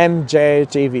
MJ TV।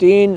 3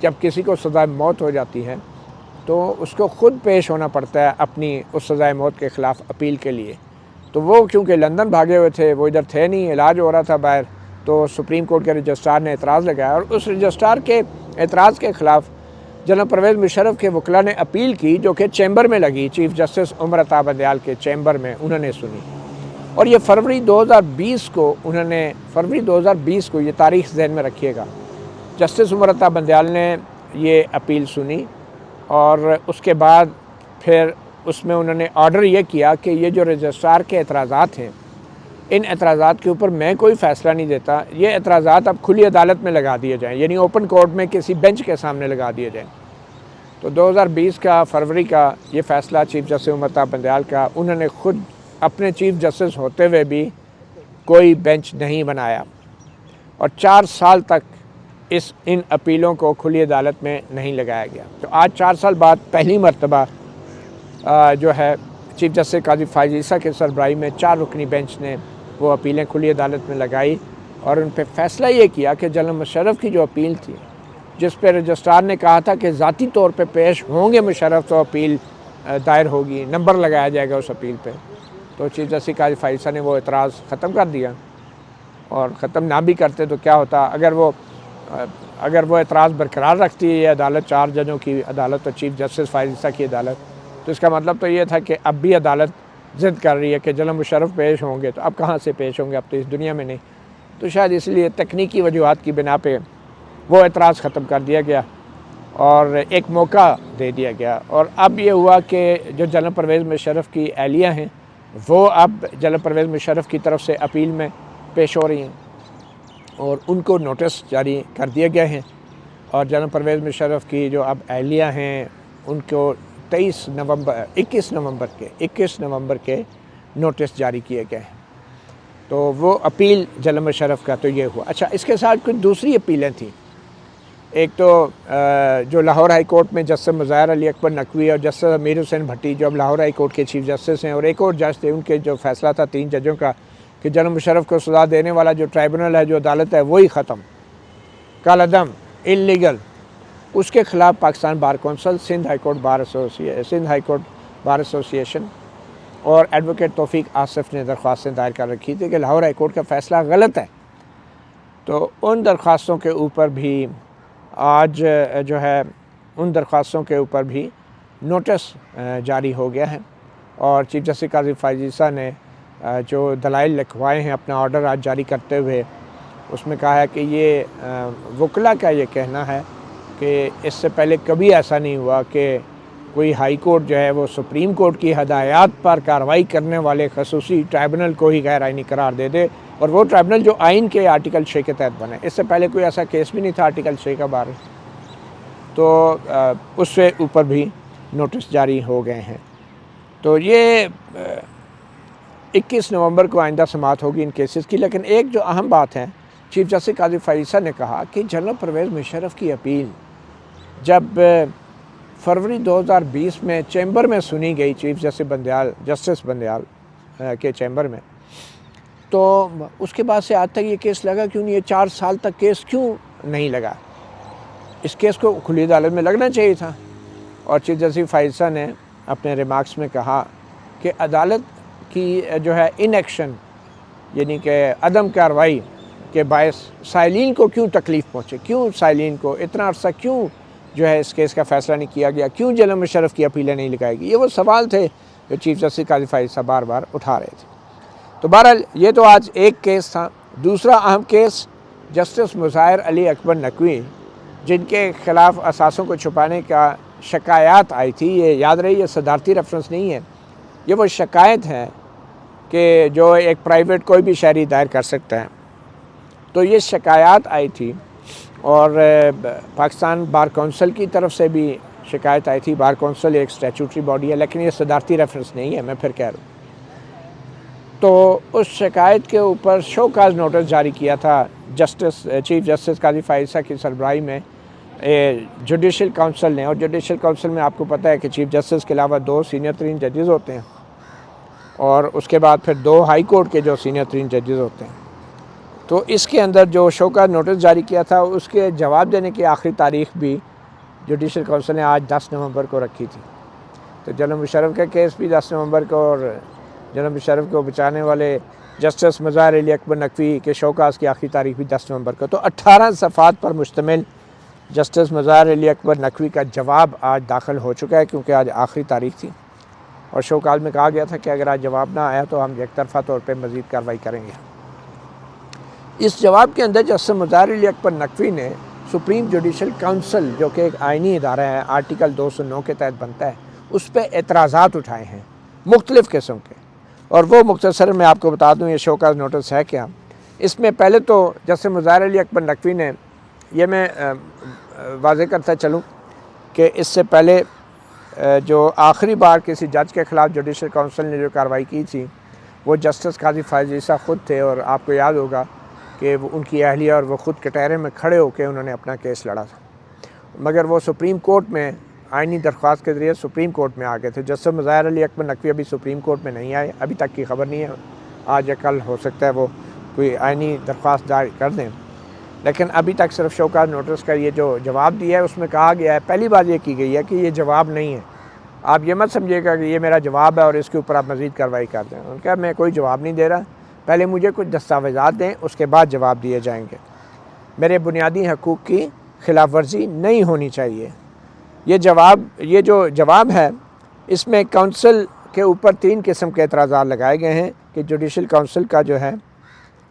جب کسی کو سزائے موت ہو جاتی ہے تو اس کو خود پیش ہونا پڑتا ہے اپنی اس سزائے موت کے خلاف اپیل کے لیے. تو وہ کیونکہ لندن بھاگے ہوئے تھے، وہ ادھر تھے نہیں، علاج ہو رہا تھا باہر، تو سپریم کورٹ کے رجسٹرار نے اعتراض لگایا، اور اس رجسٹرار کے اعتراض کے خلاف جناب پرویز مشرف کے وکلاء نے اپیل کی، جو کہ چیمبر میں لگی، چیف جسٹس عمر عطا بندیال کے چیمبر میں انہوں نے سنی. اور یہ فروری 2020 کو فروری 2020 کو یہ تاریخ ذہن میں رکھیے گا، جسٹس عمر عطا بندیال نے یہ اپیل سنی، اور اس کے بعد پھر اس میں انہوں نے آرڈر یہ کیا کہ یہ جو رجسٹرار کے اعتراضات ہیں، ان اعتراضات کے اوپر میں کوئی فیصلہ نہیں دیتا، یہ اعتراضات اب کھلی عدالت میں لگا دیے جائیں، یعنی اوپن کورٹ میں کسی بینچ کے سامنے لگا دیے جائیں. تو 2020 کا فروری کا یہ فیصلہ چیف جسٹس عمر عطا بندیال کا، انہوں نے خود اپنے چیف جسٹس ہوتے ہوئے بھی کوئی بینچ نہیں بنایا، اور 4 سال تک ان اپیلوں کو کھلی عدالت میں نہیں لگایا گیا. تو آج 4 سال بعد پہلی مرتبہ جو ہے چیف جسٹس قاضی فائز عیسیٰ کے سربراہی میں 4 رکنی بینچ نے وہ اپیلیں کھلی عدالت میں لگائی، اور ان پہ فیصلہ یہ کیا کہ جناب مشرف کی جو اپیل تھی، جس پہ رجسٹرار نے کہا تھا کہ ذاتی طور پہ پیش ہوں گے مشرف تو اپیل دائر ہوگی، نمبر لگایا جائے گا اس اپیل پہ، تو چیف جسٹس قاضی فائز عیسیٰ نے وہ اعتراض ختم کر دیا. اور ختم نہ بھی کرتے تو کیا ہوتا، اگر وہ اعتراض برقرار رکھتی ہے یہ عدالت، 4 ججوں کی عدالت اور چیف جسٹس فائز عیسیٰ کی عدالت، تو اس کا مطلب تو یہ تھا کہ اب بھی عدالت ضد کر رہی ہے کہ جناب مشرف پیش ہوں گے، تو اب کہاں سے پیش ہوں گے، اب تو اس دنیا میں نہیں. تو شاید اس لیے تکنیکی وجوہات کی بنا پہ وہ اعتراض ختم کر دیا گیا اور ایک موقع دے دیا گیا. اور اب یہ ہوا کہ جو جناب پرویز مشرف کی اہلیہ ہیں وہ اب جناب پرویز مشرف کی طرف سے اپیل میں پیش ہو رہی ہیں، اور ان کو نوٹس جاری کر دیے گئے ہیں. اور جناب پرویز مشرف کی جو اب اہلیہ ہیں ان کو 21 نومبر کے نوٹس جاری کیے گئے ہیں. تو وہ اپیل جناب مشرف کا تو یہ ہوا. اچھا، اس کے ساتھ کچھ دوسری اپیلیں تھیں. ایک تو جو لاہور ہائی کورٹ میں جسٹس مظاہر علی اکبر نقوی اور جسٹس امیر حسین بھٹی جو اب لاہور ہائی کورٹ کے چیف جسٹس ہیں، اور ایک اور جج تھے، ان کے جو فیصلہ تھا 3 ججوں کا کہ جناب مشرف کو سزا دینے والا جو ٹرائبونل ہے، جو عدالت ہے، وہی ختم، کالعدم، انلیگل، اس کے خلاف Pakistan bar council, Sindh high court bar association اور ایڈوکیٹ توفیق آصف نے درخواستیں دائر کر رکھی تھی کہ لاہور ہائی کورٹ کا فیصلہ غلط ہے. تو ان درخواستوں کے اوپر بھی آج جو ہے ان درخواستوں کے اوپر بھی نوٹس جاری ہو گیا ہے، اور چیف جسٹس قاضی فائز عیسیٰ نے جو دلائل لکھوائے ہیں اپنا آرڈر آج جاری کرتے ہوئے، اس میں کہا ہے کہ یہ وکلاء کا یہ کہنا ہے کہ اس سے پہلے کبھی ایسا نہیں ہوا کہ کوئی ہائی کورٹ جو ہے وہ سپریم کورٹ کی ہدایات پر کارروائی کرنے والے خصوصی ٹرائبونل کو ہی غیر آئینی قرار دے دے، اور وہ ٹرائبونل جو آئین کے آرٹیکل 6 کے تحت بنے. اس سے پہلے کوئی ایسا کیس بھی نہیں تھا آرٹیکل 6 کا بارے. تو اس سے اوپر بھی نوٹس جاری ہو گئے ہیں. تو یہ 21 نومبر کو آئندہ سماعت ہوگی ان کیسز کی. لیکن ایک جو اہم بات ہے، چیف جسٹس قاضی فائز عیسیٰ نے کہا کہ جنرل پرویز مشرف کی اپیل جب فروری 2020 میں چیمبر میں سنی گئی، چیف جسٹس بندیال کے چیمبر میں، تو اس کے بعد سے آج تک یہ کیس لگا کیوں نہیں؟ یہ 4 سال تک کیس کیوں نہیں لگا؟ اس کیس کو کھلی عدالت میں لگنا چاہیے تھا. اور چیف جسٹس فائز عیسیٰ نے اپنے ریمارکس میں کہا کہ عدالت کی جو ہے ان ایکشن، یعنی کہ عدم کارروائی کے باعث سائلین کو کیوں تکلیف پہنچے، کیوں سائلین کو اتنا عرصہ کیوں جو ہے اس کیس کا فیصلہ نہیں کیا گیا، کیوں جناب مشرف کی اپیلیں نہیں لگائی گئی. یہ وہ سوال تھے جو چیف جسٹس قاضی فائز عیسیٰ بار بار اٹھا رہے تھے. تو بہرحال یہ تو آج ایک کیس تھا. دوسرا اہم کیس جسٹس مظاہر علی اکبر نقوی، جن کے خلاف اثاثوں کو چھپانے کا شکایات آئی تھی. یہ یاد رہی، یہ صدارتی ریفرنس نہیں ہے، یہ وہ شکایت ہے کہ جو ایک پرائیویٹ کوئی بھی شہری دائر کر سکتا ہے. تو یہ شکایات آئی تھی، اور پاکستان بار کونسل کی طرف سے بھی شکایت آئی تھی. بار کونسل ایک اسٹیچوٹری باڈی ہے، لیکن یہ صدارتی ریفرنس نہیں ہے، میں پھر کہہ رہا ہوں. تو اس شکایت کے اوپر شو کاز نوٹس جاری کیا تھا چیف جسٹس قاضی فائز عیسیٰ کی سربراہی میں جوڈیشل کونسل نے. اور جوڈیشل کونسل میں آپ کو پتہ ہے کہ چیف جسٹس کے علاوہ 2 سینئر ترین ججز ہوتے ہیں، اور اس کے بعد پھر 2 ہائی کورٹ کے جو سینئر ترین ججز ہوتے ہیں. تو اس کے اندر جو شو کاز نوٹس جاری کیا تھا، اس کے جواب دینے کی آخری تاریخ بھی جوڈیشل کونسل نے آج 10 نومبر کو رکھی تھی، تو جناب مشرف کا کیس بھی 10 نومبر کو، اور جناب مشرف کو بچانے والے جسٹس مظاہر علی اکبر نقوی کے شوکاز کی آخری تاریخ بھی 10 نومبر کو۔ تو 18 صفحات پر مشتمل جسٹس مظاہر علی اکبر نقوی کا جواب آج داخل ہو چکا ہے، کیونکہ آج آخری تاریخ تھی، اور شوکاز میں کہا گیا تھا کہ اگر آج جواب نہ آیا تو ہم یک طرفہ طور پہ مزید کارروائی کریں گے۔ اس جواب کے اندر جسٹس مظاہر علی اکبر نقوی نے سپریم جوڈیشل کونسل، جو کہ ایک آئینی ادارہ ہے، آرٹیکل 209 کے تحت بنتا ہے، اس پہ اعتراضات اٹھائے ہیں مختلف قسم کے، اور وہ مختصر میں آپ کو بتا دوں یہ شوکاز نوٹس ہے کیا۔ اس میں پہلے تو جسٹس مظاہر علی اکبر نقوی نے، یہ میں واضح کرتا چلوں کہ اس سے پہلے جو آخری بار کسی جج کے خلاف جوڈیشل کونسل نے جو کارروائی کی تھی وہ جسٹس قاضی فائز عیسیٰ خود تھے، اور آپ کو یاد ہوگا کہ وہ ان کی اہلیہ اور وہ خود کٹہرے میں کھڑے ہو کے انہوں نے اپنا کیس لڑا تھا، مگر وہ سپریم کورٹ میں آئینی درخواست کے ذریعے سپریم کورٹ میں آ گئے تھے۔ جسٹس مظاہر علی اکبر نقوی ابھی سپریم کورٹ میں نہیں آئے، ابھی تک کی خبر نہیں ہے، آج یا کل ہو سکتا ہے وہ کوئی آئینی درخواست جاری کر دیں، لیکن ابھی تک صرف شوکاز نوٹس کا یہ جو جواب دیا ہے اس میں کہا گیا ہے، پہلی بات یہ کی گئی ہے کہ یہ جواب نہیں ہے، آپ یہ مت سمجھیے گا کہ یہ میرا جواب ہے اور اس کے اوپر آپ مزید کارروائی کر دیں۔ انہوں نے کہا میں کوئی جواب نہیں دے رہا، پہلے مجھے کچھ دستاویزات دیں، اس کے بعد جواب دیے جائیں گے، میرے بنیادی حقوق کی خلاف ورزی نہیں ہونی چاہیے۔ یہ جو جواب ہے اس میں کونسل کے اوپر 3 قسم کے اعتراضات لگائے گئے ہیں کہ جوڈیشل کونسل کا جو ہے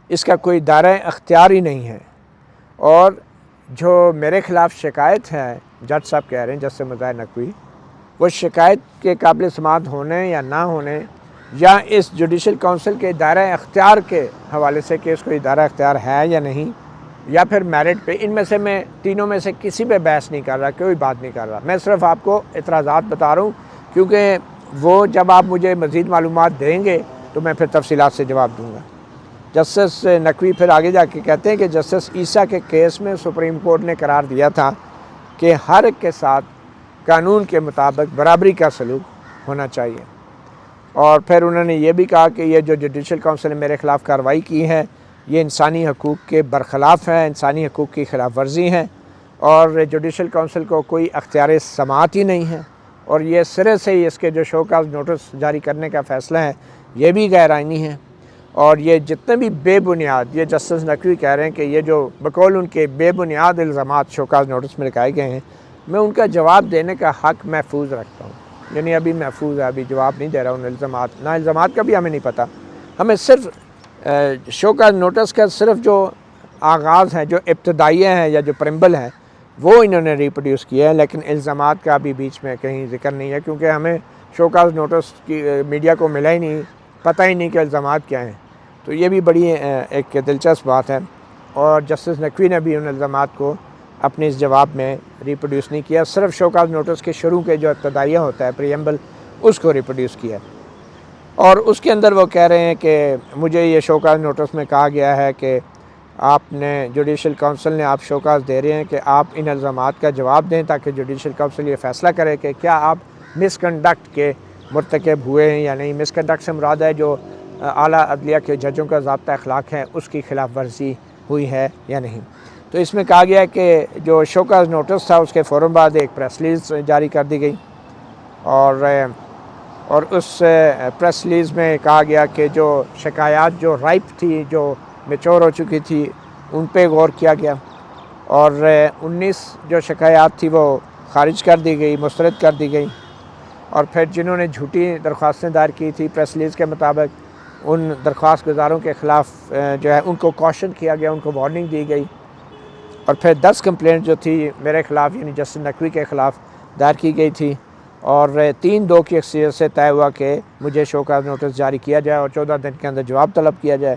اس کا کوئی دائرہ اختیار ہی نہیں ہے، اور جو میرے خلاف شکایت ہے جج صاحب کہہ رہے ہیں جسٹس مظاہر نقوی، وہ شکایت کے قابل سماعت ہونے یا نہ ہونے، یا اس جوڈیشل کونسل کے دائرہ اختیار کے حوالے سے کہ اس کو دائرہ اختیار ہے یا نہیں، یا پھر میرٹ پہ، ان میں سے میں تینوں میں سے کسی پہ بحث نہیں کر رہا، کوئی بات نہیں کر رہا، میں صرف آپ کو اعتراضات بتا رہا ہوں، کیونکہ وہ جب آپ مجھے مزید معلومات دیں گے تو میں پھر تفصیلات سے جواب دوں گا۔ جسٹس نقوی پھر آگے جا کے کہتے ہیں کہ جسٹس عیسیٰ کے کیس میں سپریم کورٹ نے قرار دیا تھا کہ ہر ایک کے ساتھ قانون کے مطابق برابری کا سلوک ہونا چاہیے، اور پھر انہوں نے یہ بھی کہا کہ یہ جو جوڈیشل کونسل نے میرے خلاف کارروائی کی ہے یہ انسانی حقوق کے برخلاف ہے، انسانی حقوق کی خلاف ورزی ہے، اور جوڈیشل کونسل کو کوئی اختیار سماعت ہی نہیں ہے، اور یہ سرے سے ہی اس کے جو شوکاز نوٹس جاری کرنے کا فیصلہ ہے یہ بھی غیر آئینی ہے، اور یہ جتنے بھی بے بنیاد، یہ جسٹس نقوی کہہ رہے ہیں کہ یہ جو بقول ان کے بے بنیاد الزامات شوکاز نوٹس میں لگائے گئے ہیں، میں ان کا جواب دینے کا حق محفوظ رکھتا ہوں، یعنی ابھی محفوظ ہے، ابھی جواب نہیں دے رہا ان الزامات، نہ الزامات کا بھی ہمیں نہیں پتہ، ہمیں صرف شوکاز نوٹس کا صرف جو آغاز ہیں، جو ابتدائیہ ہیں یا جو پرمبل ہیں وہ انہوں نے ریپروڈیوس کیا ہے، لیکن الزامات کا بھی بیچ میں کہیں ذکر نہیں ہے، کیونکہ ہمیں شوکاز نوٹس کی میڈیا کو ملا ہی نہیں، پتہ ہی نہیں کہ الزامات کیا ہیں، تو یہ بھی بڑی ایک دلچسپ بات ہے، اور جسٹس نقوی نے بھی ان الزامات کو اپنے اس جواب میں ریپروڈیوس نہیں کیا، صرف شوکاز نوٹس کے شروع کے جو ابتدائیہ ہوتا ہے پریمبل اس کو ریپروڈیوس کیا، اور اس کے اندر وہ کہہ رہے ہیں کہ مجھے یہ شوکاز نوٹس میں کہا گیا ہے کہ آپ نے جوڈیشل کونسل نے آپ شوکاز دے رہے ہیں کہ آپ ان الزامات کا جواب دیں تاکہ جوڈیشل کونسل یہ فیصلہ کرے کہ کیا آپ مس کنڈکٹ کے مرتکب ہوئے ہیں یا نہیں۔ مس کنڈکٹ سے مراد ہے جو اعلیٰ عدلیہ کے ججوں کا ضابطہ اخلاق ہے اس کی خلاف ورزی ہوئی ہے یا نہیں۔ تو اس میں کہا گیا ہے کہ جو شوکاز نوٹس تھا اس کے فوراً بعد ایک پریس ریلیز جاری کر دی گئی، اور اس پریس ریلیز میں کہا گیا کہ جو شکایات جو رائپ تھی، جو میچور ہو چکی تھی، ان پہ غور کیا گیا، اور 19 جو شکایات تھی وہ خارج کر دی گئی، مسترد کر دی گئی، اور پھر جنہوں نے جھوٹی درخواستیں دائر کی تھی پریس ریلیز کے مطابق ان درخواست گزاروں کے خلاف جو ہے ان کو کوشن کیا گیا، ان کو وارننگ دی گئی، اور پھر 10 کمپلینٹ جو تھی میرے خلاف یعنی جسٹس نقوی کے خلاف دائر کی گئی تھی، اور 3-2 کی اکثریت سے طے ہوا کہ مجھے شوکاز نوٹس جاری کیا جائے اور 14 دن کے اندر جواب طلب کیا جائے۔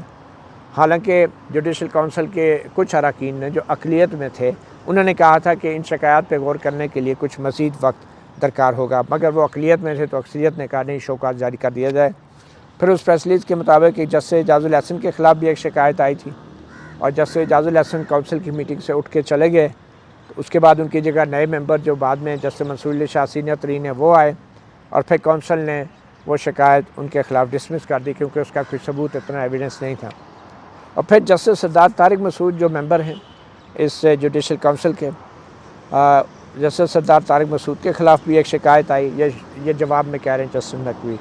حالانکہ جوڈیشل کونسل کے کچھ اراکین نے جو اقلیت میں تھے انہوں نے کہا تھا کہ ان شکایات پہ غور کرنے کے لیے کچھ مزید وقت درکار ہوگا، مگر وہ اقلیت میں تھے تو اکثریت نے کہا نہیں شوکاز جاری کر دیا جائے۔ پھر اس پریس ریلیز کے مطابق ایک جسٹس اعجاز الاحسن کے خلاف بھی ایک شکایت آئی تھی، اور جسٹس اعجاز الاحسن کونسل کی میٹنگ سے اٹھ کے چلے گئے، تو اس کے بعد ان کی جگہ نئے ممبر جو بعد میں جسٹس منصور علی شاہ سینئر ترین ہیں وہ آئے، اور پھر کونسل نے وہ شکایت ان کے خلاف ڈسمس کر دی کیونکہ اس کا کوئی ثبوت اتنا ایویڈنس نہیں تھا۔ اور پھر جسٹس سردار طارق مسعود جو ممبر ہیں اس جوڈیشل کونسل کے، جسٹس سردار طارق مسعود کے خلاف بھی ایک شکایت آئی، یہ جواب میں کہہ رہے ہیں جسٹس نقوی،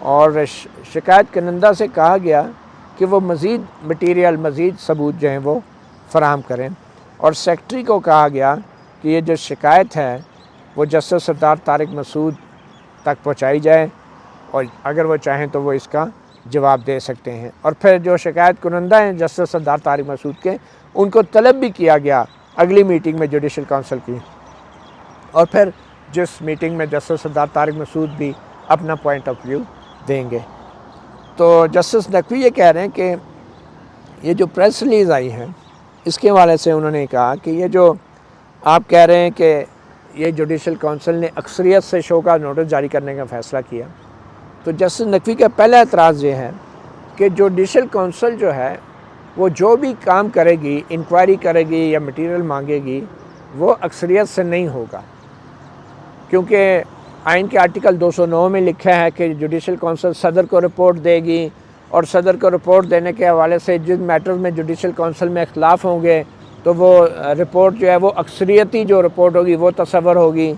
اور شکایت کنندہ سے کہا گیا کہ وہ مزید مٹیریل، مزید ثبوت جو ہیں وہ فراہم کریں، اور سیکرٹری کو کہا گیا کہ یہ جو شکایت ہے وہ جسٹس سردار طارق مسعود تک پہنچائی جائے، اور اگر وہ چاہیں تو وہ اس کا جواب دے سکتے ہیں۔ اور پھر جو شکایت کنندہ ہیں جسٹس سردار طارق مسعود کے، ان کو طلب بھی کیا گیا اگلی میٹنگ میں جوڈیشل کونسل کی، اور پھر جس میٹنگ میں جسٹس سردار طارق مسعود بھی اپنا پوائنٹ آف ویو دیں گے۔ تو جسٹس نقوی یہ کہہ رہے ہیں کہ یہ جو پریس ریلیز آئی ہے اس کے حوالے سے انہوں نے کہا کہ یہ جو آپ کہہ رہے ہیں کہ یہ جوڈیشل کونسل نے اکثریت سے شو کا نوٹس جاری کرنے کا فیصلہ کیا، تو جسٹس نقوی کا پہلا اعتراض یہ ہے کہ جوڈیشل کونسل جو ہے وہ جو بھی کام کرے گی، انکوائری کرے گی یا مٹیریل مانگے گی، وہ اکثریت سے نہیں ہوگا، کیونکہ آئین کے آرٹیکل 209 میں لکھا ہے کہ جوڈیشل کونسل صدر کو رپورٹ دے گی، اور صدر کو رپورٹ دینے کے حوالے سے جن میٹرز میں جوڈیشل کونسل میں اختلاف ہوں گے تو وہ رپورٹ جو ہے وہ اکثریتی جو رپورٹ ہوگی وہ تصور ہوگی۔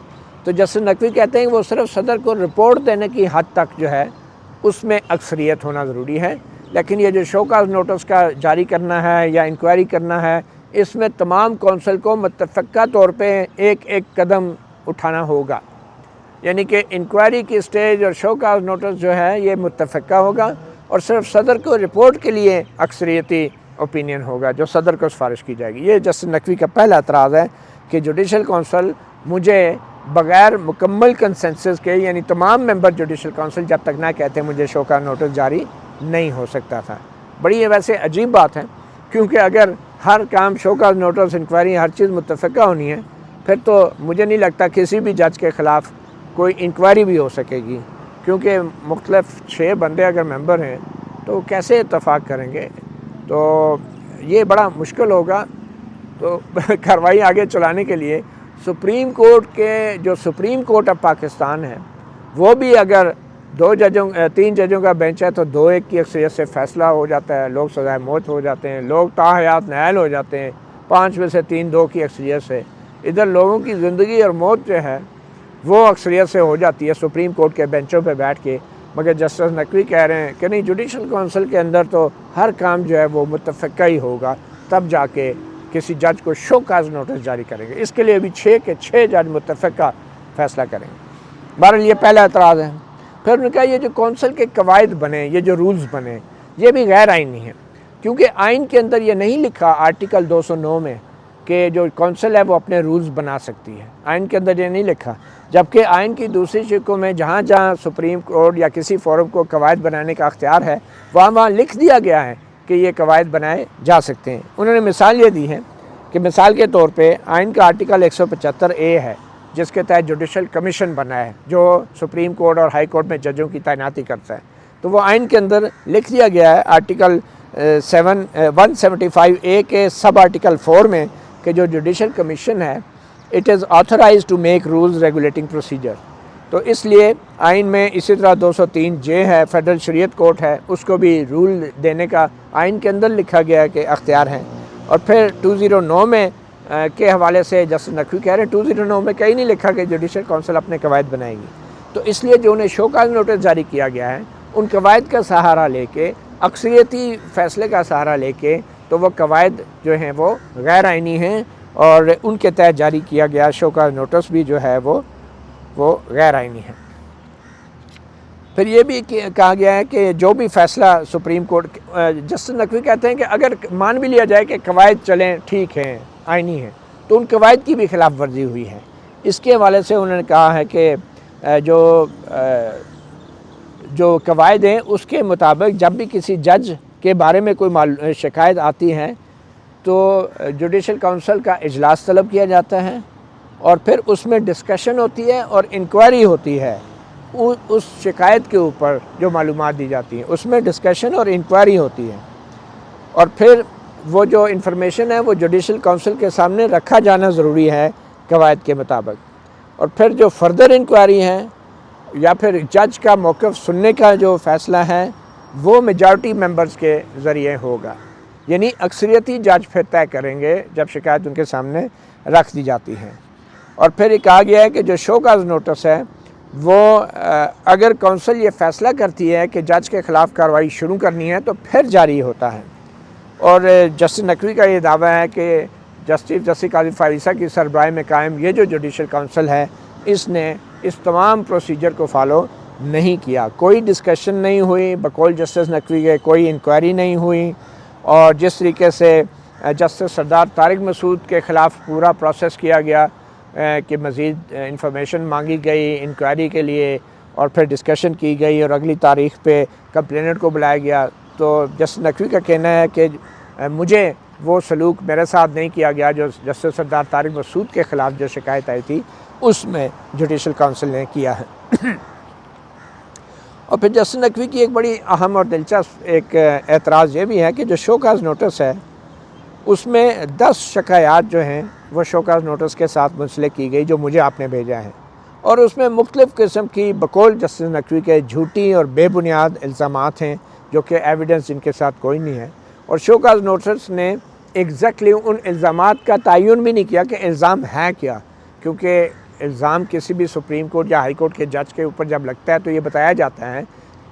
تو جسٹس نقوی کہتے ہیں کہ وہ صرف صدر کو رپورٹ دینے کی حد تک جو ہے اس میں اکثریت ہونا ضروری ہے، لیکن یہ جو شو کاز نوٹس کا جاری کرنا ہے یا انکوائری کرنا ہے، اس میں تمام کونسل کو متفقہ طور پہ ایک ایک قدم اٹھانا ہوگا، یعنی کہ انکوائری کی سٹیج اور شو کاز نوٹس جو ہے یہ متفقہ ہوگا، اور صرف صدر کو رپورٹ کے لیے اکثریتی اوپینین ہوگا جو صدر کو سفارش کی جائے گی۔ یہ جسٹس نقوی کا پہلا اعتراض ہے کہ جوڈیشل کونسل مجھے بغیر مکمل کنسنسس کے، یعنی تمام ممبر جوڈیشل کونسل جب تک نہ کہتے مجھے شو کا نوٹس جاری نہیں ہو سکتا تھا۔ بڑی یہ ویسے عجیب بات ہے، کیونکہ اگر ہر کام شو کا نوٹس، انکوائری، ہر چیز متفقہ ہونی ہے، پھر تو مجھے نہیں لگتا کسی بھی جج کے خلاف کوئی انکوائری بھی ہو سکے گی، کیونکہ مختلف 6 بندے اگر ممبر ہیں تو کیسے اتفاق کریں گے؟ تو یہ بڑا مشکل ہوگا۔ تو کارروائی آگے چلانے کے لیے سپریم کورٹ کے جو سپریم کورٹ آف پاکستان ہے وہ بھی اگر 3 ججوں کا بینچ ہے تو 2-1 کی اکثریت سے فیصلہ ہو جاتا ہے، لوگ سزائے موت ہو جاتے ہیں، لوگ تاحیات نااہل ہو جاتے ہیں 5 میں سے 3-2 کی اکثریت سے۔ ادھر لوگوں کی زندگی اور موت جو ہے وہ اکثریت سے ہو جاتی ہے سپریم کورٹ کے بینچوں پہ بیٹھ کے، مگر جسٹس نقوی کہہ رہے ہیں کہ نہیں، جوڈیشل کونسل کے اندر تو ہر کام جو ہے وہ متفقہ ہی ہوگا، تب جا کے کسی جج کو شو کاز نوٹس جاری کریں گے۔ اس کے لیے بھی 6 کے 6 جج متفقہ فیصلہ کریں گے۔ بہرحال یہ پہلا اعتراض ہے۔ پھر انہوں نے کہا یہ جو کونسل کے قواعد بنے، یہ جو رولز بنے، یہ بھی غیر آئینی ہیں، کیونکہ آئین کے اندر یہ نہیں لکھا آرٹیکل 209 میں کہ جو کونسل ہے وہ اپنے رولز بنا سکتی ہے، آئین کے اندر یہ نہیں لکھا، جبکہ آئین کی دوسری شقوں میں جہاں جہاں سپریم کورٹ یا کسی فورم کو قواعد بنانے کا اختیار ہے وہاں لکھ دیا گیا ہے کہ یہ قواعد بنائے جا سکتے ہیں۔ انہوں نے مثال یہ دی ہے کہ مثال کے طور پہ آئین کا آرٹیکل 175A ہے جس کے تحت جوڈیشل کمیشن بنا ہے جو سپریم کورٹ اور ہائی کورٹ میں ججوں کی تعیناتی کرتا ہے، تو وہ آئین کے اندر لکھ دیا گیا ہے آرٹیکل 175A کے سب آرٹیکل 4 میں کہ جو جوڈیشل کمیشن ہے it is authorized to make rules regulating procedure. تو اس لیے آئین میں اسی طرح 203J ہے، فیڈرل شریعت کورٹ ہے، اس کو بھی رول دینے کا آئین کے اندر لکھا گیا ہے کہ اختیار ہیں۔ اور پھر 209 میں کے حوالے سے جسٹس نقوی کہہ رہے ہیں 209 میں کہیں نہیں لکھا کہ جوڈیشل کونسل اپنے قواعد بنائے گی، تو اس لیے جو انہیں شو کاز نوٹس جاری کیا گیا ہے ان قواعد کا سہارا لے کے، اکثریتی فیصلے کا سہارا لے کے، تو وہ قواعد جو ہیں وہ غیر آئینی ہیں، اور ان کے تحت جاری کیا گیا شو کاز نوٹس بھی جو ہے وہ غیر آئینی ہے۔ پھر یہ بھی کہا گیا ہے کہ جو بھی فیصلہ سپریم کورٹ، جسٹس نقوی کہتے ہیں کہ اگر مان بھی لیا جائے کہ قواعد چلیں ٹھیک ہیں، آئینی ہیں، تو ان قواعد کی بھی خلاف ورزی ہوئی ہے۔ اس کے حوالے سے انہوں نے کہا ہے کہ جو قواعد ہیں اس کے مطابق جب بھی کسی جج کے بارے میں کوئی شکایت آتی ہے تو جوڈیشل کونسل کا اجلاس طلب کیا جاتا ہے، اور پھر اس میں ڈسکشن ہوتی ہے اور انکوائری ہوتی ہے اس شکایت کے اوپر جو معلومات دی جاتی ہیں، اس میں ڈسکشن اور انکوائری ہوتی ہے، اور پھر وہ جو انفارمیشن ہے وہ جوڈیشل کونسل کے سامنے رکھا جانا ضروری ہے قواعد کے مطابق، اور پھر جو فردر انکوائری ہے یا پھر جج کا موقف سننے کا جو فیصلہ ہے وہ میجارٹی ممبرز کے ذریعے ہوگا، یعنی اکثریتی جج پھر طے کریں گے جب شکایت ان کے سامنے رکھ دی جاتی ہے۔ اور پھر یہ کہا گیا ہے کہ جو شو کاز نوٹس ہے وہ اگر کونسل یہ فیصلہ کرتی ہے کہ جج کے خلاف کارروائی شروع کرنی ہے تو پھر جاری ہوتا ہے۔ اور جسٹس نقوی کا یہ دعویٰ ہے کہ جسٹس قاضی فائز کی سربراہی میں قائم یہ جو جوڈیشل کونسل ہے اس نے اس تمام پروسیجر کو فالو نہیں کیا، کوئی ڈسکشن نہیں ہوئی، بقول جسٹس نقوی کے کوئی انکوائری نہیں ہوئی، اور جس طریقے سے جسٹس سردار طارق مسعود کے خلاف پورا پروسیس کیا گیا کہ مزید انفارمیشن مانگی گئی انکوائری کے لیے اور پھر ڈسکشن کی گئی اور اگلی تاریخ پہ کمپلیننٹ کو بلایا گیا، تو جسٹس نقوی کا کہنا ہے کہ مجھے وہ سلوک میرے ساتھ نہیں کیا گیا جو جسٹس سردار طارق مسعود کے خلاف جو شکایت آئی تھی اس میں جوڈیشل کونسل نے کیا ہے۔ اور پھر جسٹس نقوی کی ایک بڑی اہم اور دلچسپ ایک اعتراض یہ بھی ہے کہ جو شو کاز نوٹس ہے اس میں 10 شکایات جو ہیں وہ شو کاز نوٹس کے ساتھ منسلک کی گئی جو مجھے آپ نے بھیجا ہے، اور اس میں مختلف قسم کی بقول جسٹس نقوی کے جھوٹی اور بے بنیاد الزامات ہیں جو کہ ایویڈنس جن کے ساتھ کوئی نہیں ہے، اور شو کاز نوٹس نے ایگزیکٹلی ان الزامات کا تعین بھی نہیں کیا کہ الزام ہے کیا، کیونکہ الزام کسی بھی سپریم کورٹ یا ہائی کورٹ کے جج کے اوپر جب لگتا ہے تو یہ بتایا جاتا ہے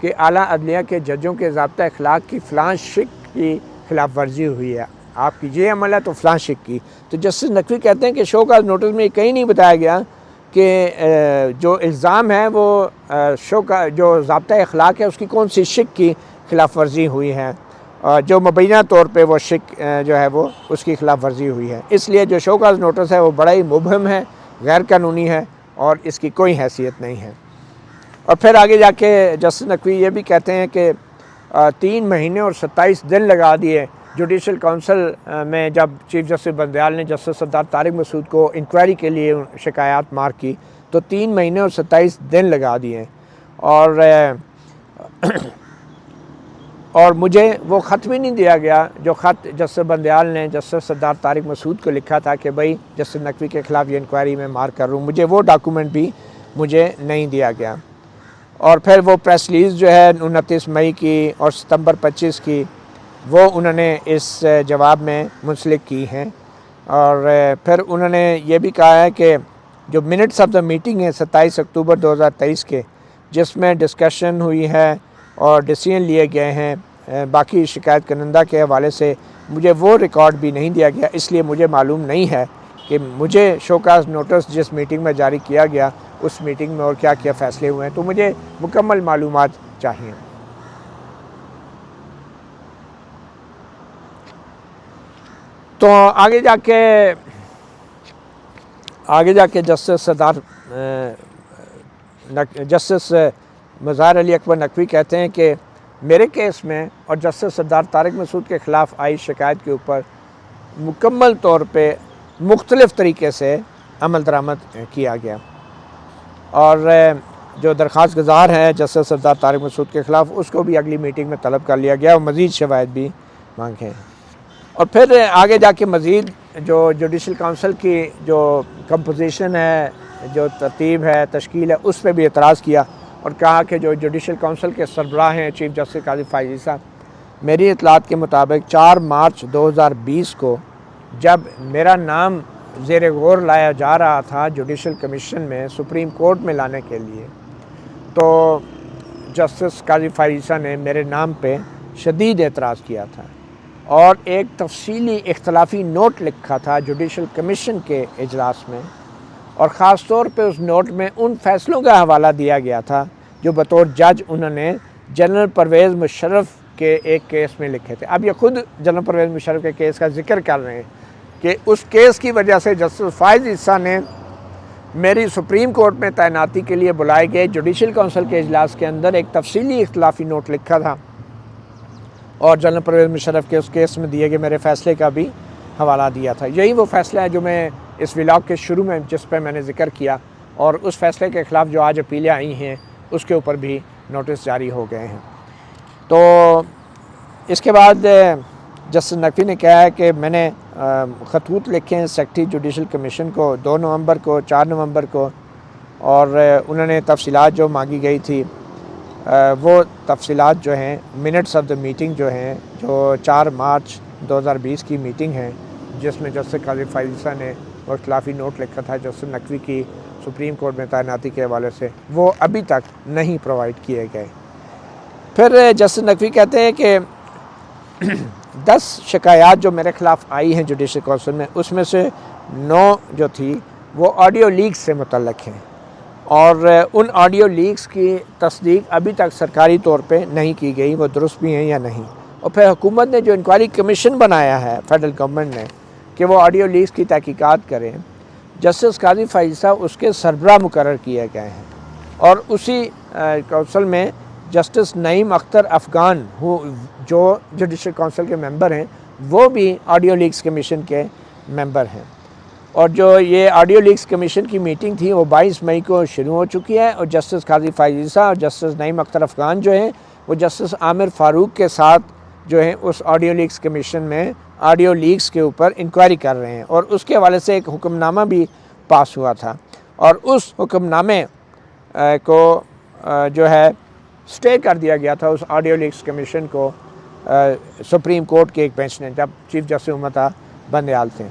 کہ اعلیٰ عدلیہ کے ججوں کے ضابطہ اخلاق کی فلاں شق کی خلاف ورزی ہوئی ہے، آپ کی یہ عمل ہے تو فلاں شق کی۔ تو جسٹس نقوی کہتے ہیں کہ شو کاز نوٹس میں کہیں نہیں بتایا گیا کہ جو الزام ہے وہ جو ضابطہ اخلاق ہے اس کی کون سی شق کی خلاف ورزی ہوئی ہے، جو مبینہ طور پہ وہ شق جو ہے وہ اس کی خلاف ورزی ہوئی ہے، اس لیے جو شو کاز نوٹس ہے وہ بڑا ہی مبہم ہے، غیر قانونی ہے اور اس کی کوئی حیثیت نہیں ہے۔ اور پھر آگے جا کے جسٹس نقوی یہ بھی کہتے ہیں کہ 3 مہینے اور 27 دن لگا دیے جوڈیشل کونسل میں جب چیف جسٹس بندیال نے جسٹس سردار طارق مسعود کو انکوائری کے لیے شکایات مارک کی تو 3 مہینے اور 27 دن لگا دیے، اور مجھے وہ خط بھی نہیں دیا گیا جو خط جسٹس بندیال نے جسٹس سردار طارق مسعود کو لکھا تھا کہ بھائی جسٹس نقوی کے خلاف یہ انکوائری میں مارک کر رہا ہوں، مجھے وہ ڈاکومنٹ بھی مجھے نہیں دیا گیا۔ اور پھر وہ پریس ریلیز جو ہے 29 مئی کی اور ستمبر 25 کی وہ انہوں نے اس جواب میں منسلک کی ہیں، اور پھر انہوں نے یہ بھی کہا ہے کہ جو منٹس آف دا میٹنگ ہے 27 اکتوبر 2023 کے جس میں ڈسکشن ہوئی ہے اور ڈیسیژن لیے گئے ہیں باقی شکایت کنندہ کے حوالے سے، مجھے وہ ریکارڈ بھی نہیں دیا گیا، اس لیے مجھے معلوم نہیں ہے کہ مجھے شو کاز نوٹس جس میٹنگ میں جاری کیا گیا اس میٹنگ میں اور کیا کیا فیصلے ہوئے ہیں، تو مجھے مکمل معلومات چاہیے۔ تو آگے جا کے جسٹس مظہر علی اکبر نقوی کہتے ہیں کہ میرے کیس میں اور جسٹس سردار طارق مسعود کے خلاف آئی شکایت کے اوپر مکمل طور پہ مختلف طریقے سے عمل درآمد کیا گیا، اور جو درخواست گزار ہے جسٹس سردار طارق مسعود کے خلاف اس کو بھی اگلی میٹنگ میں طلب کر لیا گیا اور مزید شواہد بھی مانگے ہیں۔ اور پھر آگے جا کے مزید جو جوڈیشل کونسل کی جو کمپوزیشن ہے، جو ترتیب ہے، تشکیل ہے، اس پہ بھی اعتراض کیا اور کہا کہ جو جوڈیشل کونسل کے سربراہ ہیں چیف جسٹس قاضی فائز صاحب، میری اطلاعات کے مطابق 4 مارچ 2020 کو جب میرا نام زیر غور لایا جا رہا تھا جوڈیشل کمیشن میں سپریم کورٹ میں لانے کے لیے، تو جسٹس قاضی فائز صاحب نے میرے نام پہ شدید اعتراض کیا تھا اور ایک تفصیلی اختلافی نوٹ لکھا تھا جوڈیشل کمیشن کے اجلاس میں، اور خاص طور پہ اس نوٹ میں ان فیصلوں کا حوالہ دیا گیا تھا جو بطور جج انہوں نے جنرل پرویز مشرف کے ایک کیس میں لکھے تھے۔ اب یہ خود جنرل پرویز مشرف کے کیس کا ذکر کر رہے ہیں کہ اس کیس کی وجہ سے جسٹس فائز عیسیٰ نے میری سپریم کورٹ میں تعیناتی کے لیے بلائے گئے جوڈیشل کونسل کے اجلاس کے اندر ایک تفصیلی اختلافی نوٹ لکھا تھا، اور جنرل پرویز مشرف کے اس کیس میں دیے گئے میرے فیصلے کا بھی حوالہ دیا تھا۔ یہی وہ فیصلہ ہے جو میں اس ولاگ کے شروع میں جس پہ میں نے ذکر کیا، اور اس فیصلے کے خلاف جو آج اپیلیں آئی ہیں اس کے اوپر بھی نوٹس جاری ہو گئے ہیں۔ تو اس کے بعد جسٹس نقوی نے کہا ہے کہ میں نے خطوط لکھے ہیں سیکرٹری جوڈیشل کمیشن کو 2 نومبر کو، 4 نومبر کو، اور انہوں نے تفصیلات جو مانگی گئی تھی وہ تفصیلات جو ہیں منٹس آف دا میٹنگ جو ہیں جو 4 مارچ 2020 کی میٹنگ ہے جس میں جسٹس قاضی فائز صاحب نے اور اختلافی نوٹ لکھا تھا جسٹس نقوی کی سپریم کورٹ میں تعیناتی کے حوالے سے، وہ ابھی تک نہیں پرووائڈ کیے گئے۔ پھر جسٹس نقوی کہتے ہیں کہ 10 شکایات جو میرے خلاف آئی ہیں جوڈیشل کونسل میں، اس میں سے 9 جو تھی وہ آڈیو لیکس سے متعلق ہیں، اور ان آڈیو لیکس کی تصدیق ابھی تک سرکاری طور پہ نہیں کی گئی، وہ درست بھی ہیں یا نہیں۔ اور پھر حکومت نے جو انکوائری کمیشن بنایا ہے فیڈرل گورنمنٹ نے کہ وہ آڈیو لیکس کی تحقیقات کریں، جسٹس قاضی فائز صاحب اس کے سربراہ مقرر کیے گئے ہیں، اور اسی کونسل میں جسٹس نعیم اختر افغان جو جوڈیشل کونسل کے ممبر ہیں، وہ بھی آڈیو لیکس کمیشن کے ممبر ہیں۔ اور جو یہ آڈیو لیکس کمیشن کی میٹنگ تھی وہ 22 مئی کو شروع ہو چکی ہے، اور جسٹس قاضی فائز عیسیٰ اور جسٹس نعیم اختر افغان جو ہیں وہ جسٹس عامر فاروق کے ساتھ جو ہیں اس آڈیو لیکس کمیشن میں آڈیو لیکس کے اوپر انکوائری کر رہے ہیں، اور اس کے حوالے سے ایک حکم نامہ بھی پاس ہوا تھا، اور اس حکم نامے کو جو ہے سٹے کر دیا گیا تھا اس آڈیو لیکس کمیشن کو سپریم کورٹ کے ایک بینچ نے، جب چیف جسٹس امتا بندیال تھے۔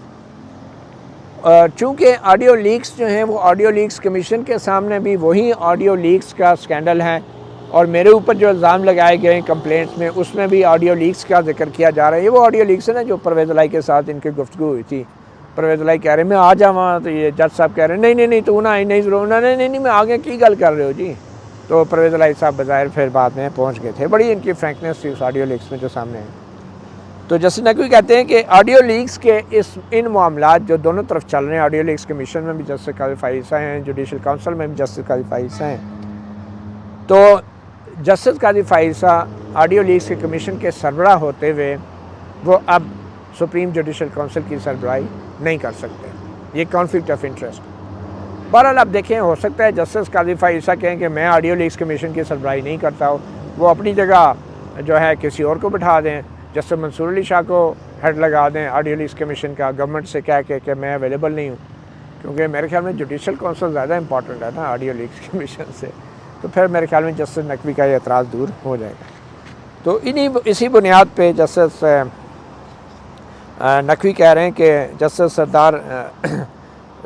چونکہ آڈیو لیکس جو ہیں وہ آڈیو لیکس کمیشن کے سامنے بھی وہی آڈیو لیکس کا سکینڈل ہے، اور میرے اوپر جو الزام لگائے گئے ہیں کمپلینٹس میں، اس میں بھی آڈیو لیکس کا ذکر کیا جا رہا ہے۔ یہ وہ آڈیو لیکس ہے نا جو پرویز الہی کے ساتھ ان کی گفتگو ہوئی تھی، پرویز الہی کہہ رہے ہیں میں آ جاواں، تو یہ جج صاحب کہہ رہے ہیں نہیں تو نہ نہیں ضرور، نہیں میں آگے کی گل کر رہے ہو جی، تو پرویز الہی صاحب بظاہر پھر بعد میں پہنچ گئے تھے۔ بڑی ان کی فرینکنیس تھی اس آڈیو لیکس میں جو سامنے ہے۔ تو جسٹس نقوی کہتے ہیں کہ آڈیو لیکس کے ان معاملات جو دونوں طرف چل رہے ہیں، آڈیو لیکس کمیشن میں بھی جسٹس قاضی فائز عیسیٰ ہیں، جوڈیشل کونسل میں بھی جسٹس قاضی فائز عیسیٰ ہیں، تو جسٹس قاضی فائز عیسیٰ آڈیو لیکس کے کمیشن کے سربراہ ہوتے ہوئے وہ اب سپریم جوڈیشل کونسل کی سربراہی نہیں کر سکتے، یہ کانفلکٹ آف انٹرسٹ۔ بہرحال آپ دیکھیں، ہو سکتا ہے جسٹس قاضی فائز عیسیٰ کہیں کہ میں آڈیو لیکس کمیشن کی سربراہی نہیں کرتا ہوں، وہ اپنی جگہ جو ہے کسی اور کو بٹھا دیں، جسٹس منصور علی شاہ کو ہیڈ لگا دیں آڈیو لیکس کمیشن کا، گورنمنٹ سے کہہ کے کہ میں اویلیبل نہیں ہوں، کیونکہ میرے خیال میں جوڈیشل کونسل زیادہ امپورٹنٹ ہے نا آڈیو لیکس کمیشن سے، تو پھر میرے خیال میں جسٹس نقوی کا یہ اعتراض دور ہو جائے گا۔ تو اسی بنیاد پہ جسٹس نقوی کہہ رہے ہیں کہ جسٹس سردار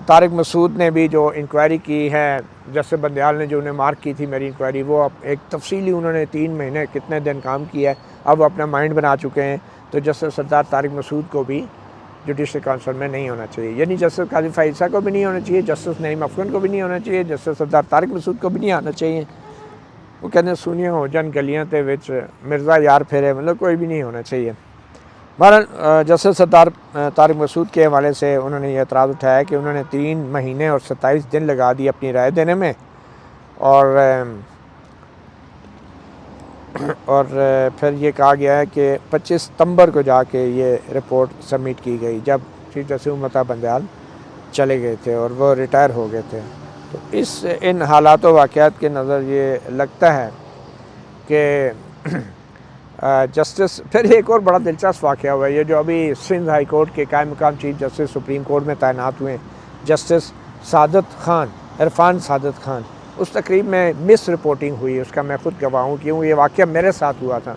طارق مسعود نے بھی جو انکوائری کی ہے، جسٹس بندیال نے جو انہیں مارک کی تھی میری انکوائری، وہ اب ایک تفصیلی انہوں نے 3 مہینے کتنے دن کام کیا ہے، اب وہ اپنا مائنڈ بنا چکے ہیں، تو جسٹس سردار طارق مسعود کو بھی جوڈیشل کونسل میں نہیں ہونا چاہیے، یعنی جسٹس قاضی فائز عیسیٰ کو بھی نہیں ہونا چاہیے، جسٹس نعیم افغان کو بھی نہیں ہونا چاہیے، جسٹس سردار طارق مسعود کو بھی نہیں آنا چاہیے۔ وہ کہتے ہیں سونیاں ہو جان گلیاں تے وچ مرزا یار پھیرے، مطلب کوئی بھی نہیں ہونا چاہیے۔ بہرحال جسٹس سردار طارق مسعود کے حوالے سے انہوں نے یہ اعتراض اٹھایا کہ انہوں نے 3 مہینے اور 27 دن لگا دی اپنی رائے دینے میں، اور پھر یہ کہا گیا ہے کہ 25 ستمبر کو جا کے یہ رپورٹ سبمٹ کی گئی، جب چیف جسٹس امتا بندیال چلے گئے تھے اور وہ ریٹائر ہو گئے تھے۔ تو ان حالات و واقعات کے نظر یہ لگتا ہے کہ جسٹس پھر ایک اور بڑا دلچسپ واقعہ ہوا ہے، یہ جو ابھی سندھ ہائی کورٹ کے قائم مقام چیف جسٹس سپریم کورٹ میں تعینات ہوئے ہیں جسٹس عرفان سعادت خان، اس تقریب میں مس رپورٹنگ ہوئی، اس کا میں خود گواہ ہوں کیوں یہ واقعہ میرے ساتھ ہوا تھا۔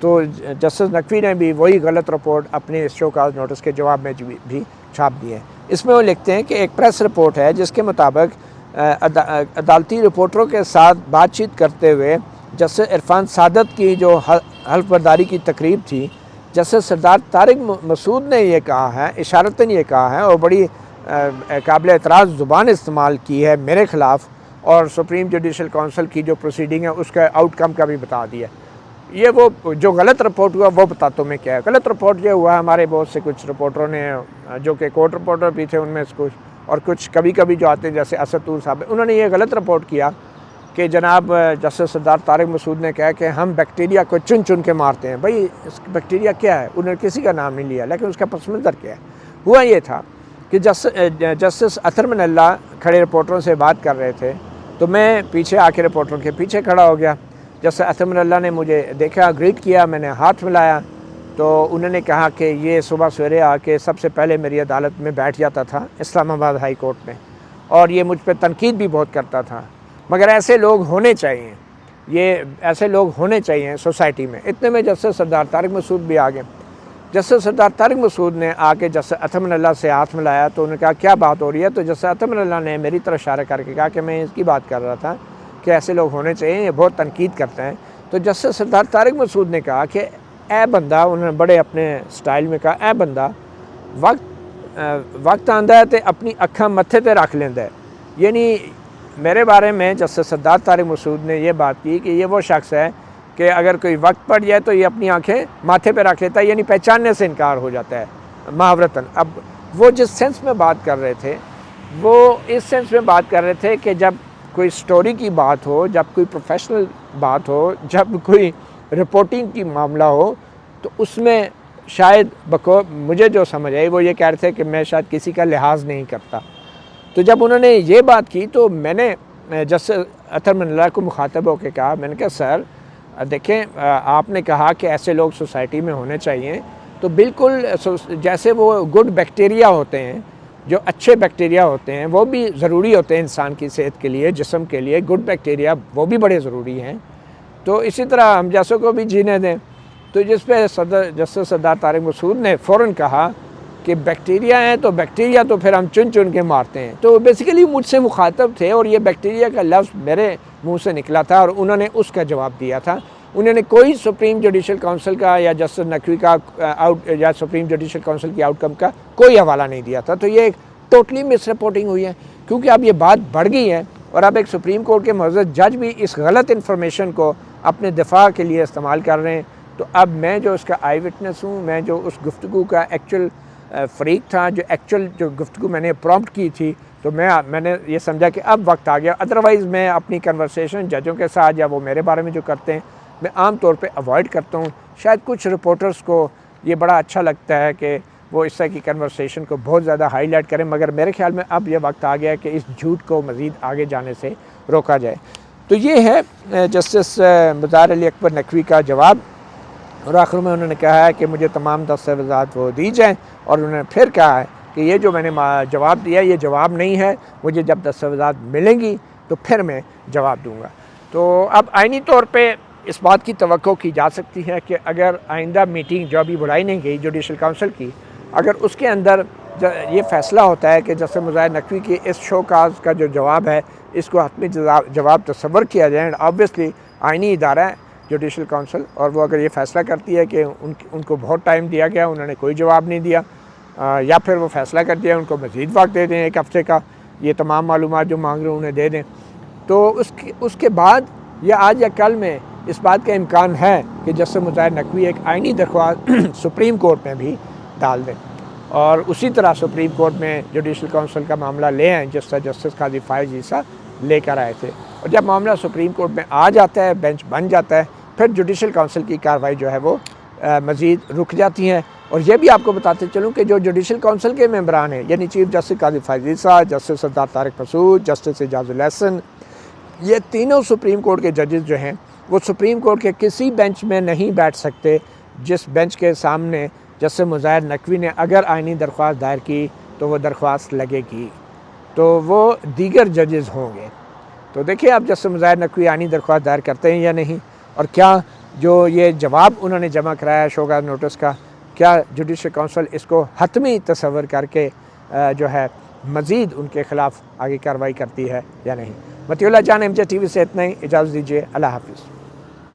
تو جسٹس نقوی نے بھی وہی غلط رپورٹ اپنے اس شو کاز نوٹس کے جواب میں بھی چھاپ دی ہے۔ اس میں وہ لکھتے ہیں کہ ایک پریس رپورٹ ہے جس کے مطابق عدالتی رپورٹروں کے ساتھ بات چیت کرتے ہوئے جسٹس عرفان سعادت کی جو حلف برداری کی تقریب تھی، جسٹس سردار طارق مسعود نے یہ کہا ہے، اشارتاً یہ کہا ہے اور بڑی قابل اعتراض زبان استعمال کی ہے میرے خلاف، اور سپریم جوڈیشل کونسل کی جو پروسیڈنگ ہے اس کا آؤٹ کم کا بھی بتا دیا۔ یہ وہ جو غلط رپورٹ ہوا وہ بتاتا ہوں میں کیا ہے۔ غلط رپورٹ یہ ہوا ہمارے بہت سے کچھ رپورٹروں نے جو کہ کورٹ رپورٹر بھی تھے ان میں سے کچھ، اور کچھ کبھی کبھی جو آتے ہیں جیسے اسد طور صاحب، انہوں نے یہ غلط رپورٹ کیا کہ جناب جسٹس سردار طارق مسعود نے کہا کہ ہم بیکٹیریا کو چن کے مارتے ہیں۔ بھائی اس بیکٹیریا کیا ہے؟ انہوں نے کسی کا نام نہیں لیا، لیکن اس کا پس منظر کیا ہے؟ ہوا یہ تھا کہ جسٹس اطہر من اللہ کھڑے رپورٹروں سے بات کر رہے تھے، تو میں پیچھے آ کے رپورٹروں کے پیچھے کھڑا ہو گیا۔ جسٹس اطہر من اللہ نے مجھے دیکھا، گریٹ کیا، میں نے ہاتھ ملایا، تو انہوں نے کہا کہ یہ صبح سویرے آ کے سب سے پہلے میری عدالت میں بیٹھ جاتا تھا اسلام آباد ہائی کورٹ میں، اور یہ مجھ پہ تنقید بھی بہت کرتا تھا، مگر ایسے لوگ ہونے چاہیے، ایسے لوگ ہونے چاہیے سوسائٹی میں۔ اتنے میں جسٹس سردار طارق مسعود بھی آ گئے۔ جسٹس سردار طارق مسعود نے آ کے جسٹس اطہر اللہ سے ہاتھ ملایا تو انہوں نے کہا کیا بات ہو رہی ہے، تو جسٹس اطہر اللہ نے میری طرف اشارہ کر کے کہا کہ میں اس کی بات کر رہا تھا کہ ایسے لوگ ہونے چاہیے، یہ بہت تنقید کرتے ہیں۔ تو جسٹس سردار طارق مسعود نے کہا کہ اے بندہ، انہوں نے بڑے اپنے سٹائل میں کہا، اے بندہ وقت آندا ہے تے اپنی اکھاں متھے تے رکھ لیندا ہے۔ یعنی میرے بارے میں جسٹس سردار طارق مسعود نے یہ بات کی کہ یہ وہ شخص ہے کہ اگر کوئی وقت پڑ جائے تو یہ اپنی آنکھیں ماتھے پہ رکھ لیتا ہے، یعنی پہچاننے سے انکار ہو جاتا ہے محاورتاً۔ اب وہ جس سینس میں بات کر رہے تھے وہ اس سینس میں بات کر رہے تھے کہ جب کوئی سٹوری کی بات ہو، جب کوئی پروفیشنل بات ہو، جب کوئی رپورٹنگ کی معاملہ ہو، تو اس میں شاید مجھے جو سمجھ آئی وہ یہ کہہ رہے تھے کہ میں شاید کسی کا لحاظ نہیں کرتا۔ تو جب انہوں نے یہ بات کی تو میں نے جسٹس اطہر اللہ کو مخاطب ہو کے کہا، میں نے کہا سر دیکھیں، آپ نے کہا کہ ایسے لوگ سوسائٹی میں ہونے چاہیے، تو بالکل جیسے وہ گڈ بیکٹیریا ہوتے ہیں، جو اچھے بیکٹیریا ہوتے ہیں وہ بھی ضروری ہوتے ہیں انسان کی صحت کے لیے، جسم کے لیے، گڈ بیکٹیریا وہ بھی بڑے ضروری ہیں، تو اسی طرح ہم جیسوں کو بھی جینے دیں۔ تو جس پہ جسٹس سردار طارق مسعود نے فوراً کہا کہ بیکٹیریا ہیں تو بیکٹیریا تو پھر ہم چن چن کے مارتے ہیں۔ تو بیسیکلی مجھ سے مخاطب تھے اور یہ بیکٹیریا کا لفظ میرے منہ سے نکلا تھا اور انہوں نے اس کا جواب دیا تھا۔ انہوں نے کوئی سپریم جوڈیشل کونسل کا یا جسٹس نقوی کا یا سپریم جوڈیشل کونسل کی آؤٹ کم کا کوئی حوالہ نہیں دیا تھا۔ تو یہ ایک ٹوٹلی مس رپورٹنگ ہوئی ہے، کیونکہ اب یہ بات بڑھ گئی ہے اور اب ایک سپریم کورٹ کے معزز جج بھی اس غلط انفارمیشن کو اپنے دفاع کے لیے استعمال کر رہے ہیں۔ تو اب میں جو اس کا آئی وٹنس ہوں، میں جو اس گفتگو کا ایکچوئل فریق تھا، جو گفتگو میں نے پرومپٹ کی تھی، تو میں نے یہ سمجھا کہ اب وقت آ گیا۔ ادروائز میں اپنی کنورسیشن ججوں کے ساتھ یا وہ میرے بارے میں جو کرتے ہیں میں عام طور پہ اوائڈ کرتا ہوں۔ شاید کچھ رپورٹرز کو یہ بڑا اچھا لگتا ہے کہ وہ اس طرح کی کنورسیشن کو بہت زیادہ ہائی لائٹ کریں، مگر میرے خیال میں اب یہ وقت آ گیا ہے کہ اس جھوٹ کو مزید آگے جانے سے روکا جائے۔ تو یہ ہے جسٹس مظاہر علی اکبر نقوی کا جواب، اور آخر میں انہوں نے کہا ہے کہ مجھے تمام دستاویزات وہ دی جائیں، اور انہوں نے پھر کہا ہے کہ یہ جو میں نے جواب دیا یہ جواب نہیں ہے، مجھے جب دستاویزات ملیں گی تو پھر میں جواب دوں گا۔ تو اب آئینی طور پہ اس بات کی توقع کی جا سکتی ہے کہ اگر آئندہ میٹنگ جو ابھی بلائی نہیں گئی جوڈیشل کونسل کی، اگر اس کے اندر یہ فیصلہ ہوتا ہے کہ جسٹس مظاہر نقوی کی اس شو کاز کا جو جواب ہے اس کو حتمی جواب تصور کیا جائے، اینڈ آبویسلی آئینی ادارہ ہے جوڈیشل کونسل، اور وہ اگر یہ فیصلہ کرتی ہے کہ ان کو بہت ٹائم دیا گیا، انہوں نے کوئی جواب نہیں دیا، یا پھر وہ فیصلہ کرتی ہے ان کو مزید وقت دے دیں 1 ہفتے کا، یہ تمام معلومات جو مانگ رہے ہیں انہیں دے دیں، تو اس کے بعد یا آج یا کل میں اس بات کا امکان ہے کہ جسٹس مظاہر نقوی ایک آئینی درخواست سپریم کورٹ میں بھی ڈال دیں، اور اسی طرح سپریم کورٹ میں جوڈیشل کونسل کا معاملہ لے آئیں جس طرح جسٹس قاضی فائز عیسیٰ لے کر آئے تھے، اور جب معاملہ سپریم کورٹ میں آ جاتا ہے، بینچ بن جاتا ہے، پھر جوڈیشل کونسل کی کارروائی جو ہے وہ مزید رک جاتی ہیں۔ اور یہ بھی آپ کو بتاتے چلوں کہ جو جوڈیشل کونسل کے ممبران ہیں، یعنی چیف جسٹس قاضی فائز عیسیٰ، جسٹس سردار طارق مسعود، جسٹس اعجاز الحسن، یہ تینوں سپریم کورٹ کے ججز جو ہیں وہ سپریم کورٹ کے کسی بینچ میں نہیں بیٹھ سکتے جس بینچ کے سامنے جسٹس مظاہر نقوی نے اگر آئینی درخواست دائر کی تو وہ درخواست لگے گی، تو وہ دیگر ججز ہوں گے۔ تو دیکھیں اب جسٹس مظاہر نقوی آئینی درخواست دائر کرتے ہیں یا نہیں، اور کیا جو یہ جواب انہوں نے جمع کرایا ہے شوکاز نوٹس کا، کیا جوڈیشل کونسل اس کو حتمی تصور کر کے جو ہے مزید ان کے خلاف آگے کارروائی کرتی ہے یا نہیں۔ مطیع اللہ جان، MJ TV سے اتنا ہی، اجازت دیجیے، اللہ حافظ۔